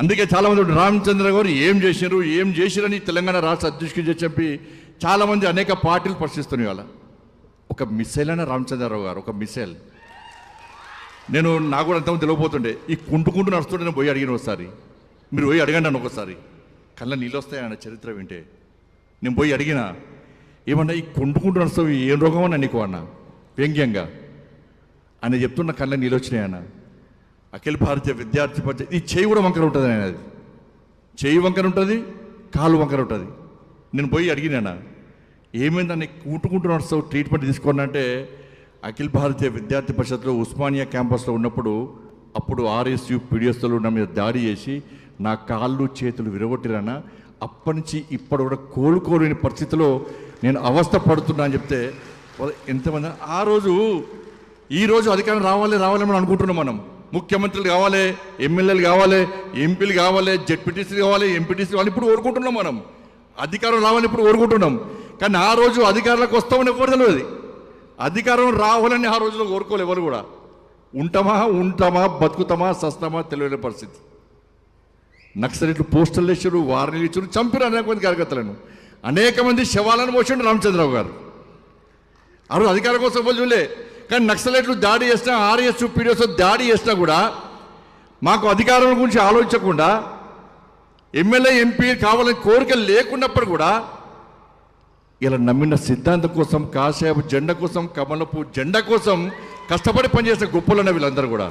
అందుకే చాలామంది రామచంద్ర గారు ఏం చేసిరని తెలంగాణ రాష్ట్ర అధ్యక్షుడు చెప్పి చాలామంది అనేక పార్టీలు ప్రశ్నిస్తున్నాయి. వాళ్ళ ఒక మిసైల్ అయినా రామచంద్రరావు గారు ఒక మిసైల్. నాకు కూడా అంతమంది తెలియపోతుండే ఈ కుంటుకుంటూ నడుస్తుంటే నేను పోయి అడిగిన ఒకసారి, మీరు పోయి అడగండి అన్న ఒకసారి, కళ్ళ నీళ్ళు వస్తాయన్న చరిత్ర వింటే. నేను పోయి అడిగినా ఏమన్నా ఈ కుంటుకుంటూ నడుస్తావు ఏం రోగం అన్నా నీకు అన్న వ్యంగ్యంగా ఆయన చెప్తున్న కళ్ళ నీళ్ళు వచ్చినాయి అన్న. అఖిల భారతీయ విద్యార్థి పరిషత్ ఈ చేయి కూడా వంకర ఉంటుంది ఆయన, అది చేయి వంకర ఉంటుంది, కాలు వంకర ఉంటుంది. నేను పోయి అడిగినా ఏమైందని కుంటుకుంటూ నడుస్తావు ట్రీట్మెంట్ తీసుకోండి అంటే, అఖిల భారతీయ విద్యార్థి పరిషత్లో ఉస్మానియా క్యాంపస్లో ఉన్నప్పుడు అప్పుడు ఆర్ఎస్యు పీడిఎస్లో నా మీద దాడి చేసి నా కాళ్ళు చేతులు విరగొట్టిరానా, అప్పటి నుంచి ఇప్పటి కూడా కోలుకోలేని పరిస్థితిలో నేను అవస్థ పడుతున్నా అని చెప్తే ఎంతమంది ఈరోజు అధికారం రావాలని అనుకుంటున్నాం. మనం ముఖ్యమంత్రులు కావాలి, ఎమ్మెల్యేలు కావాలి, ఎంపీలు కావాలి, జెడ్పీటీసీలు కావాలి, ఎంపీటీసీలు కావాలి, ఇప్పుడు కోరుకుంటున్నాం. మనం అధికారం రావాలని ఇప్పుడు కోరుకుంటున్నాం. కానీ ఆ రోజు అధికారంలోకి వస్తామని ఎవరు తెలియదు. అధికారం రావాలని ఆ రోజులో కోరుకోవాలి ఎవరు కూడా. ఉంటామా బతుకుతామా సస్తామా తెలియని పరిస్థితి. నక్సలైట్లు పోస్టర్లు ఇచ్చారు, వారిని ఇచ్చారు, చంపారు అనేక మంది కార్యకర్తలను, అనేక మంది శవాలను మోసిండు రామచంద్రరావు గారు. ఆ రోజు అధికారం కోసం చూడలే. కానీ నక్సలైట్లు దాడి చేసినా, ఆర్ఎస్ పీడిఎస్ దాడి చేసినా కూడా మాకు అధికారం గురించి ఆలోచించకుండా, ఎమ్మెల్యే ఎంపీ కావాలని కోరిక లేకున్నప్పుడు కూడా ఇలా నమ్మిన సిద్ధాంతం కోసం, కాషాయపు జెండా కోసం, కమలపు జెండా కోసం కష్టపడి పనిచేసే గొప్పలున్న వీళ్ళందరూ కూడా.